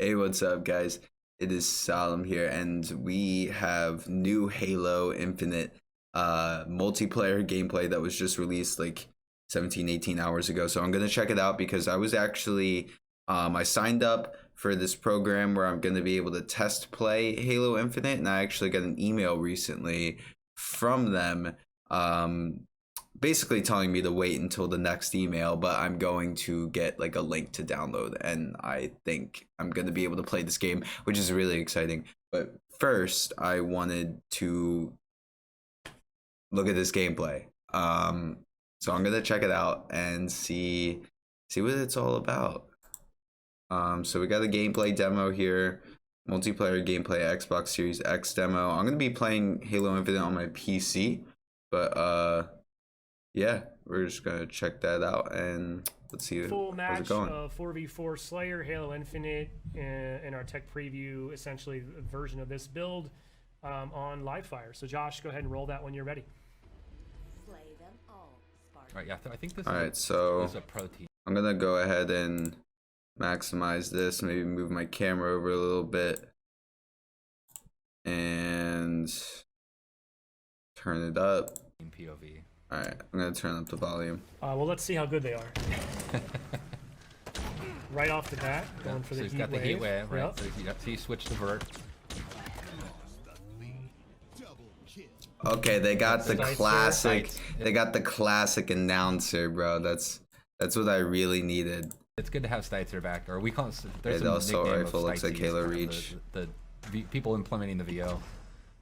Hey, what's up, guys? It is Solemn here, and we have new Halo Infinite multiplayer gameplay that was just released like 17, 18 hours ago. So I'm gonna check it out because I was actually I signed up for this program where I'm gonna be able to test play Halo Infinite, and I actually got an email recently from them basically telling me to wait until the next email, but I'm going to get like a link to download, and I think I'm going to be able to play this game, which is really exciting. But first, I wanted to look at this gameplay. So I'm going to check it out and see what it's all about. So we got a gameplay demo here. Multiplayer gameplay Xbox Series X demo. I'm going to be playing Halo Infinite on my PC, but yeah, we're just gonna check that out and let's see Full how's it match going. of 4v4 Slayer, Halo Infinite, in our tech preview, essentially a version of this build on Livefire. So Josh, go ahead and roll that when you're ready. Slay them all, Spartan. All right, yeah, I think this All is, right, so is a protein. I'm gonna go ahead and maximize this, maybe move my camera over a little bit and turn it up. POV. All right, I'm gonna turn up the volume. Well, let's see how good they are. Right off the bat, going for So the he's heat got the wave. heat wave, right? Yep. So he switched to vert. Okay, they got the Sights here. classic. Sights. They got the classic announcer, bro. That's what I really needed. It's good to have Steitzer back, or we call it. There's The some assault nickname rifle of looks like Steitzies, Halo kind of Reach. The people implementing the VO.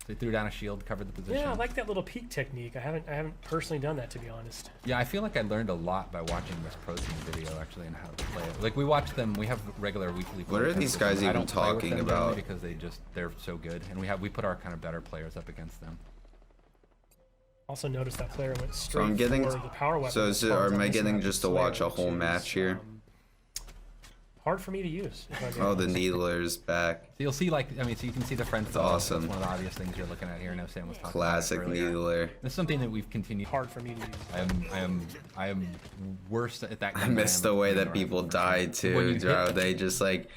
They threw down a shield, covered the position. Yeah, I like that little peek technique. I haven't personally done that, to be honest. Yeah, I feel like I learned a lot by watching this protein video actually and how to play it. Like we watch them, we have regular weekly. What are these guys I even don't play with talking them generally about? because they're so good, and we put our kind of better players up against them. Also noticed that player went straight I'm getting. for the power weapon. So as far as am on I this getting map just with to watch Slayer, a whole which match is, here? Hard for me to use. If I'm being Oh, the honest. needler's back. So you'll see, like, I mean, so you can see the friends. That's awesome. That's one of the obvious things you're looking at here. I know Sam was talking Classic about it earlier. needler. It's something that we've continued. Hard for me to use. I am worse at that. I miss the way that people died too, bro. They just like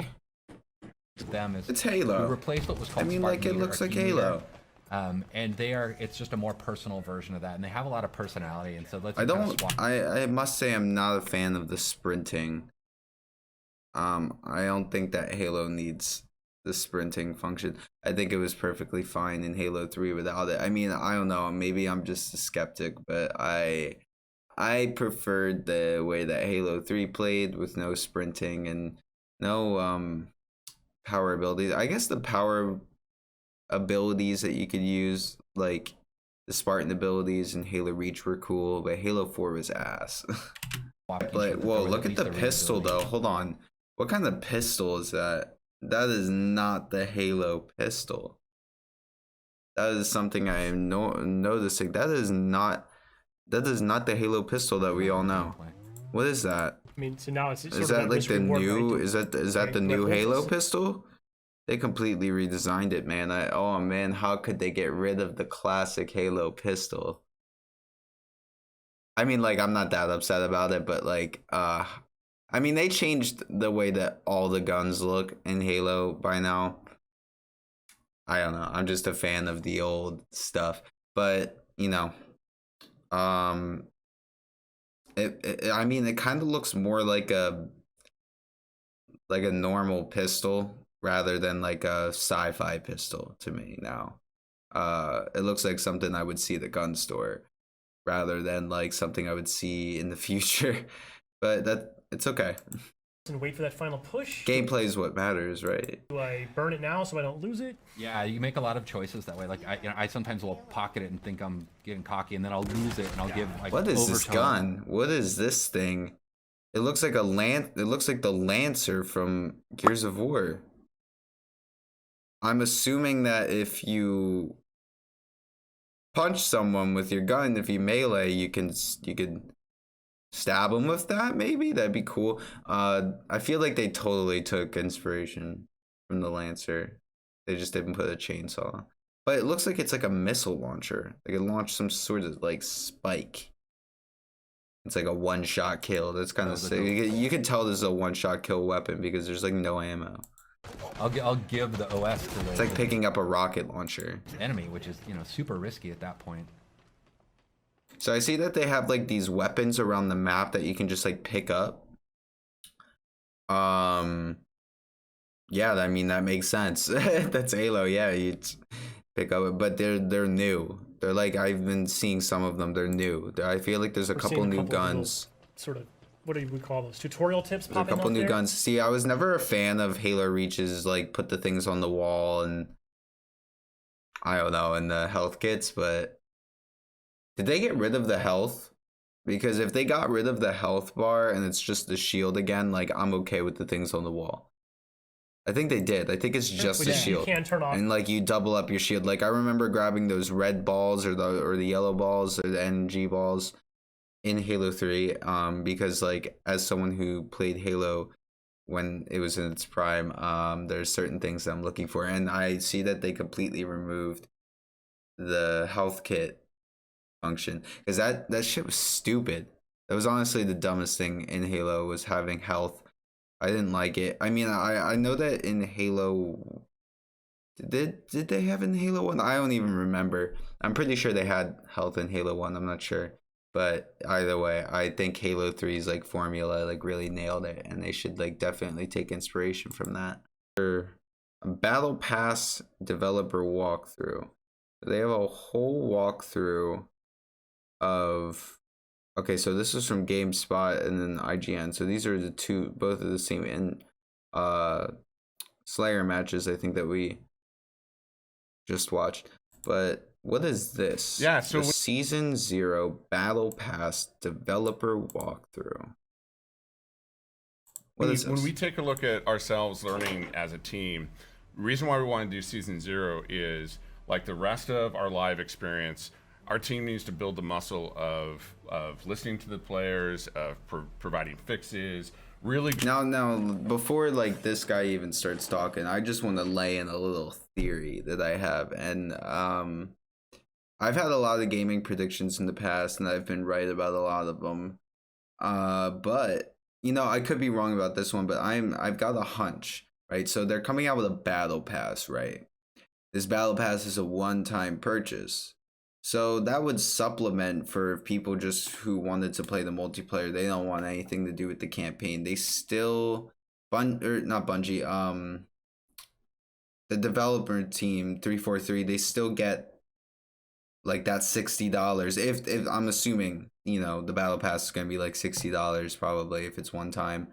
them is it's Halo. We replaced what was I called. mean, like it Spartan looks like Meter, Halo. and it's just a more personal version of that, and they have a lot of personality, and so let's. I kind of don't. swap. I must say I'm not a fan of the sprinting. I don't think that Halo needs the sprinting function. I think it was perfectly fine in Halo 3 without it. I mean, I don't know. Maybe I'm just a skeptic, but I preferred the way that Halo 3 played with no sprinting and no power abilities. I guess the power abilities that you could use, like the Spartan abilities in Halo Reach, were cool, but Halo 4 was ass. Swap But each other whoa, with look at at the least a pistol though. reusability. Hold on. What kind of pistol is that? That is not the Halo pistol. That is something I am noticing. That is not the Halo pistol that we all know. What is that? I mean, so now it's sort Is of that like the risk-reward, new? right? Is that Right, the new right, Halo Wolf's- pistol? They completely redesigned it, man. Oh man, how could they get rid of the classic Halo pistol? I mean, like, I'm not that upset about it, but like, I mean, they changed the way that all the guns look in Halo by now. I don't know. I'm just a fan of the old stuff, but you know, I mean, it kind of looks more like a normal pistol rather than like a sci-fi pistol to me now. It looks like something I would see at the gun store rather than like something I would see in the future. But it's okay. And wait for that final push. Gameplay is what matters, right? Do I burn it now so I don't lose it? Yeah, you make a lot of choices that way. Like I sometimes will pocket it and think I'm getting cocky, and then I'll lose it and I'll give like. What is this overtone. gun? What is this thing? It looks like It looks like the Lancer from Gears of War. I'm assuming that if you punch someone with your gun, if you melee, you could stab them with that. Maybe that'd be cool. I feel like they totally took inspiration from the Lancer. They just didn't put a chainsaw. But it looks like it's like a missile launcher. Like it launched some sort of like spike. It's like a one-shot kill. That's kind of sick. You can tell this is a one-shot kill weapon because there's like no ammo. I'll give the OS to the, It's like picking up a rocket launcher. enemy, which is, you know, super risky at that point. So I see that they have like these weapons around the map that you can just like pick up. Yeah, I mean that makes sense. That's Halo, yeah. You pick up, but they're new. They're like, I've been seeing some of them. They're new. I feel like there's a We're couple seeing a new couple of little guns. Sort of, what do we call those? Tutorial tips There's a popping couple up new there? guns. See, I was never a fan of Halo Reach's like put the things on the wall and I don't know, and the health kits, but did they get rid of the health? Because if they got rid of the health bar and it's just the shield again, like I'm okay with the things on the wall. I think they did. I think it's just Which the you shield. can turn off. And like you double up your shield. Like I remember grabbing those red balls or the yellow balls or the NG balls in Halo 3 because like as someone who played Halo when it was in its prime, there's certain things that I'm looking for, and I see that they completely removed the health kit function because that shit was stupid. That was honestly the dumbest thing in Halo, was having health. I didn't like it. I mean, I know that in Halo, did they have in Halo 1? I don't even remember. I'm pretty sure they had health in Halo 1. I'm not sure. But either way, I think Halo 3's like formula like really nailed it, and they should like definitely take inspiration from that. A Battle Pass developer walkthrough. They have a whole walkthrough of, okay, so this is from GameSpot and then IGN. So these are the two, both of the same in Slayer matches I think that we just watched. But what is this? Yeah, so the Season 0 Battle Pass developer walkthrough. What is this? When we take a look at ourselves learning as a team, the reason why we want to do Season 0 is, like the rest of our live experience, our team needs to build the muscle of listening to the players, of providing fixes, really. Now, before like this guy even starts talking, I just want to lay in a little theory that I have, and I've had a lot of gaming predictions in the past, and I've been right about a lot of them. But you know, I could be wrong about this one, but I've got a hunch, right? So they're coming out with a battle pass, right? This battle pass is a one-time purchase. So that would supplement for people just who wanted to play the multiplayer. They don't want anything to do with the campaign. They still not Bungie, the developer team 343, they still get like that $60. If I'm assuming, you know, the battle pass is gonna be like $60 probably if it's one time.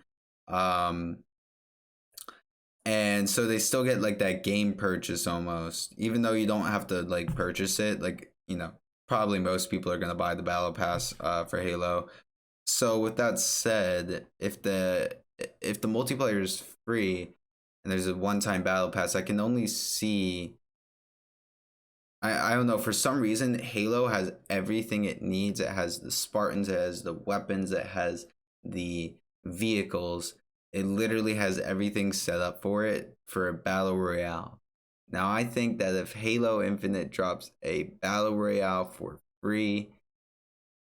And so they still get like that game purchase almost, even though you don't have to like purchase it. Like, you know, probably most people are gonna buy the battle pass for Halo. So with that said, if the multiplayer is free and there's a one-time battle pass, I can only see, I don't know, for some reason Halo has everything it needs. It has the Spartans, it has the weapons, it has the vehicles. It literally has everything set up for it for a battle royale. Now I think that if Halo Infinite drops a battle royale for free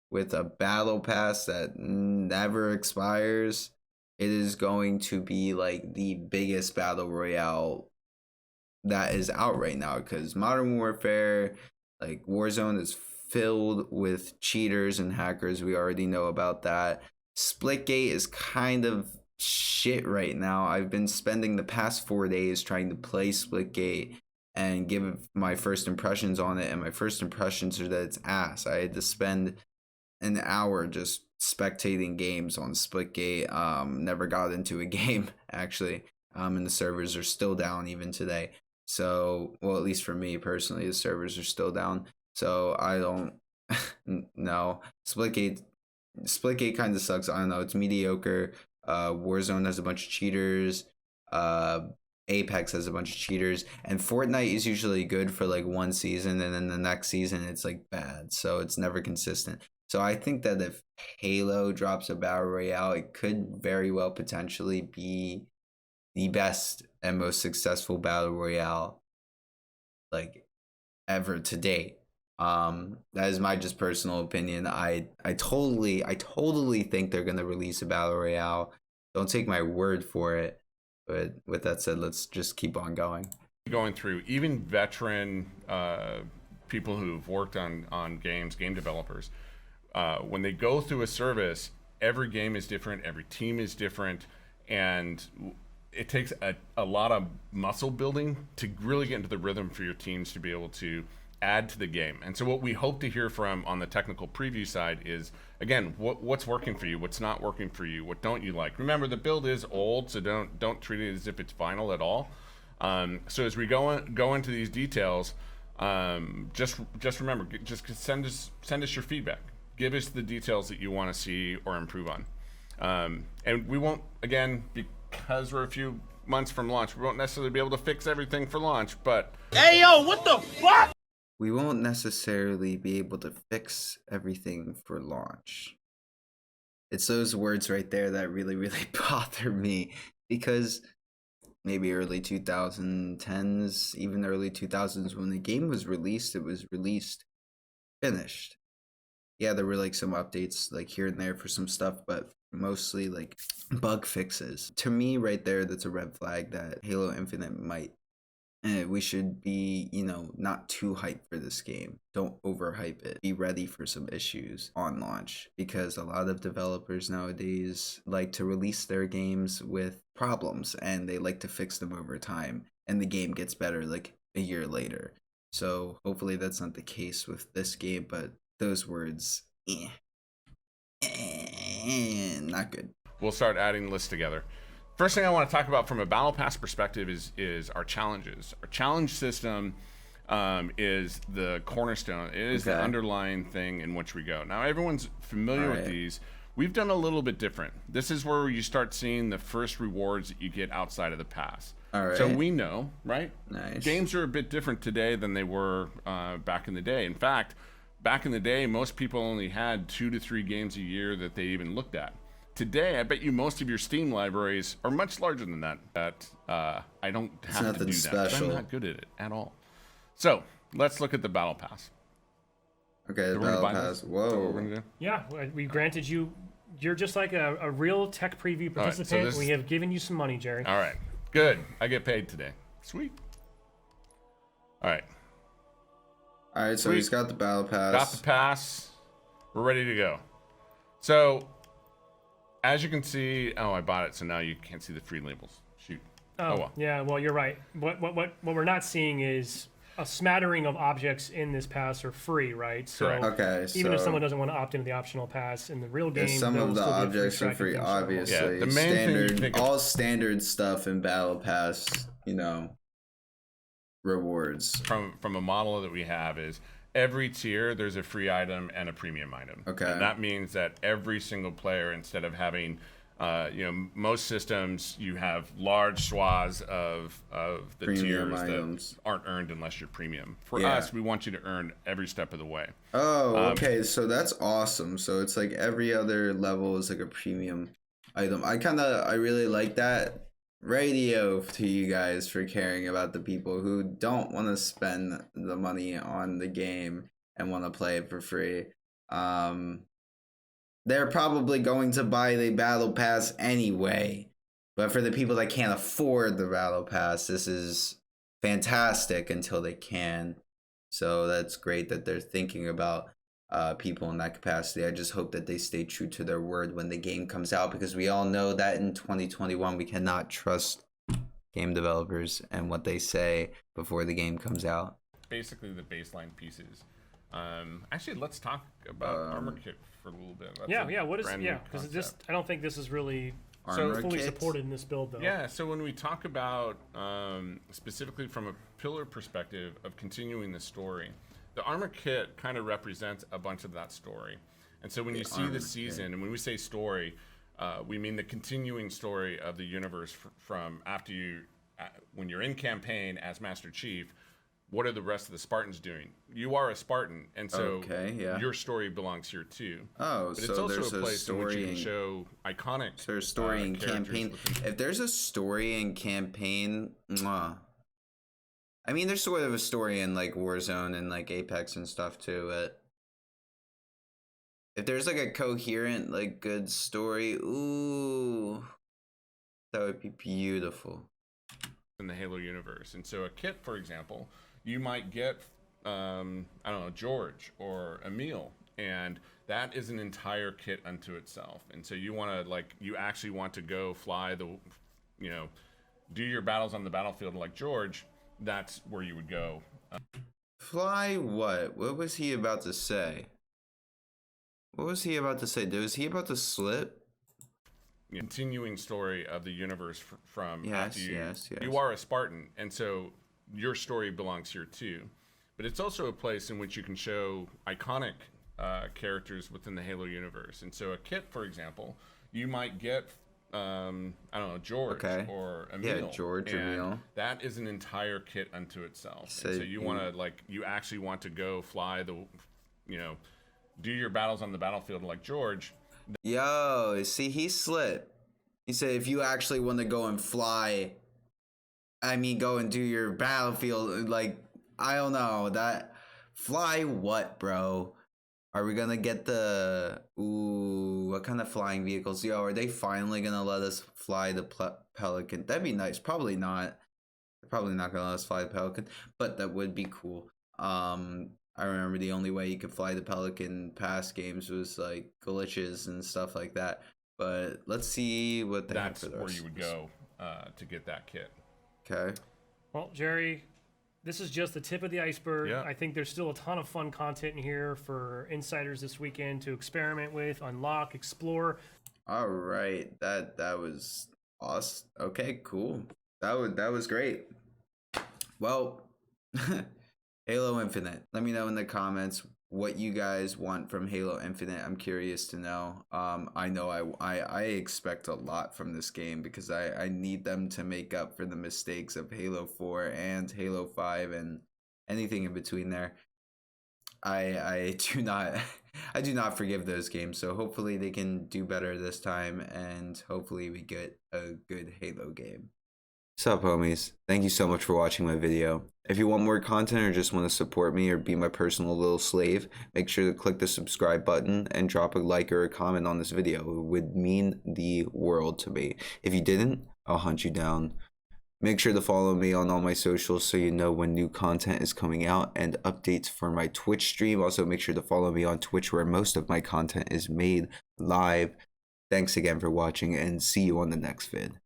with a battle pass that never expires, it is going to be like the biggest battle royale that is out right now, because Modern Warfare, like Warzone, is filled with cheaters and hackers. We already know about that. Splitgate is kind of shit right now. I've been spending the past 4 days trying to play Splitgate and give my first impressions on it, and my first impressions are that it's ass. I had to spend an hour just spectating games on Splitgate. Never got into a game actually, and the servers are still down even today. So, well, at least for me personally, the servers are still down. So I don't know. Splitgate kind of sucks. I don't know. It's mediocre. Warzone has a bunch of cheaters. Apex has a bunch of cheaters, and Fortnite is usually good for like one season, and then the next season it's like bad. So it's never consistent. So I think that if Halo drops a battle royale, it could very well potentially be the best and most successful battle royale like ever to date. That is my just personal opinion. I totally think they're gonna release a battle royale. Don't take my word for it. But with that said, let's just keep on going. Going through, even veteran people who've worked on games, game developers, when they go through a service, every game is different, every team is different, and it takes a lot of muscle building to really get into the rhythm for your teams to be able to add to the game. And so what we hope to hear from on the technical preview side is, again, what's working for you, what's not working for you, what don't you like. Remember, the build is old, so don't treat it as if it's final at all. So as we go into these details, just remember, just send us your feedback. Give us the details that you want to see or improve on. And we won't, again, because we're a few months from launch, we won't necessarily be able to fix everything for launch, but We won't necessarily be able to fix everything for launch. It's those words right there that really, really bother me, because maybe early 2010s, even early 2000s, when the game was released, it was released finished. Yeah, there were like some updates like here and there for some stuff, but mostly like bug fixes. To me, right there, that's a red flag that Halo Infinite might. We should be, not too hyped for this game. Don't overhype it. Be ready for some issues on launch, because a lot of developers nowadays like to release their games with problems and they like to fix them over time, and the game gets better like a year later. So hopefully that's not the case with this game, but those words, not good. we'll start adding lists together. First thing I want to talk about from a battle pass perspective is our challenges. Our challenge system is the cornerstone. It is the Okay. underlying thing in which we go. Now everyone's familiar with Alright. these. We've done a little bit different. This is where you start seeing the first rewards that you get outside of the pass. Alright. So we know, right? Nice. Games are a bit different today than they were back in the day. In fact, back in the day, most people only had 2 to 3 games a year that they even looked at. Today, I bet you most of your Steam libraries are much larger than that. I don't have to nothing do that. 'Cause special. I'm not good at it at all. So let's look at the battle pass. Okay, the So we're gonna battle buy pass. this? Is that what we're Whoa. gonna do? Yeah, we granted you. You're just like a real tech preview All right, so participant. this- We have given you some money, Jerry. All right, good. I get paid today. Sweet. All right, All right, so Sweet. he's got the battle pass. got the pass. We're ready to go. So, as you can see, I bought it, so now you can't see the free labels. Shoot. Oh well. Yeah, well, you're right. What we're not seeing is a smattering of objects in this pass are free, right? So Correct. Okay, even if so someone doesn't want to opt into the optional pass in the real game, some they'll of the still get objects are tracking free, things. obviously. Yeah, the main thing you standard, think of- all standard stuff in battle pass, rewards. From a model that we have is every tier there's a free item and a premium item. Okay. And that means that every single player, instead of having most systems, you have large swaths of the Premium tiers items. that aren't earned unless you're premium. For Yeah. us, we want you to earn every step of the way. Oh, okay, so that's awesome. So it's like every other level is like a premium item. I really like that. Radio to you guys for caring about the people who don't want to spend the money on the game and want to play it for free. They're probably going to buy the battle pass anyway. But for the people that can't afford the battle pass, this is fantastic until they can. So that's great that they're thinking about people in that capacity. I just hope that they stay true to their word when the game comes out, because we all know that in 2021 we cannot trust game developers and what they say before the game comes out. Basically, the baseline pieces. Actually, let's talk about Armor Kit for a little bit. That's Yeah, a yeah. What is brand new because this? concept. I don't think this is really Armor fully kit? supported in this build, though. Yeah, so when we talk about specifically from a pillar perspective of continuing the story, the armor kit kind of represents a bunch of that story. And so when you see armor the kit. season, and when we say story, we mean the continuing story of the universe from after you, when you're in campaign as Master Chief. What are the rest of the Spartans doing? You are a Spartan, and so Okay, yeah. your story belongs here too. Oh, But so it's also there's a a place in which story you can and show iconic. so there's story and characters campaign. within- If there's a story and campaign, mwah. I mean, there's sort of a story in like Warzone and like Apex and stuff too. But if there's like a coherent, like good story, ooh, That would be beautiful. in the Halo universe. And so a kit, for example, you might get, I don't know, George or Emil, and that is an entire kit unto itself. And so you want to, like, you actually want to go fly the, you know, do your battles on the battlefield like George. That's where you would go. Fly what? What was he about to say? What was he about to say? Was he about to slip? Continuing story of the universe from after you. Yes. You are a Spartan, and so your story belongs here too. But it's also a place in which you can show iconic characters within the Halo universe. And so a kit, for example, you might get, I don't know, George or Emil. Yeah, George or Emil. That is an entire kit unto itself. So, and so you want to, like, you actually want to go fly the, you know, do your battles on the battlefield like George. Yo, see, he slipped. He said if you actually want to go and fly, I mean, go and do your battlefield, like, I don't know, that, fly what, bro? Are we gonna get the, ooh, what kind of flying vehicles? Yo, are they finally gonna let us fly the Pelican? That'd be nice. Probably not. They're probably not gonna let us fly the Pelican, but that would be cool. I remember the only way you could fly the Pelican past games was like glitches and stuff like that. But let's see what they have for That's where you would go to get that kit. Okay. Well, Jerry, this is just the tip of the iceberg. Yeah. I think there's still a ton of fun content in here for insiders this weekend to experiment with, unlock, explore. All right. That was awesome. Okay, cool. That was great. Well, Halo Infinite. Let me know in the comments what you guys want from Halo Infinite. I'm curious to know. I know I expect a lot from this game because I need them to make up for the mistakes of Halo 4 and Halo 5 and anything in between there. I do not forgive those games, so hopefully they can do better this time, and hopefully we get a good Halo game. Sup homies, thank you so much for watching my video. If you want more content or just want to support me or be my personal little slave, make sure to click the subscribe button and drop a like or a comment on this video. It would mean the world to me. If you didn't, I'll hunt you down. Make sure to follow me on all my socials so you know when new content is coming out and updates for my Twitch stream. Also make sure to follow me on Twitch where most of my content is made live. Thanks again for watching and see you on the next vid.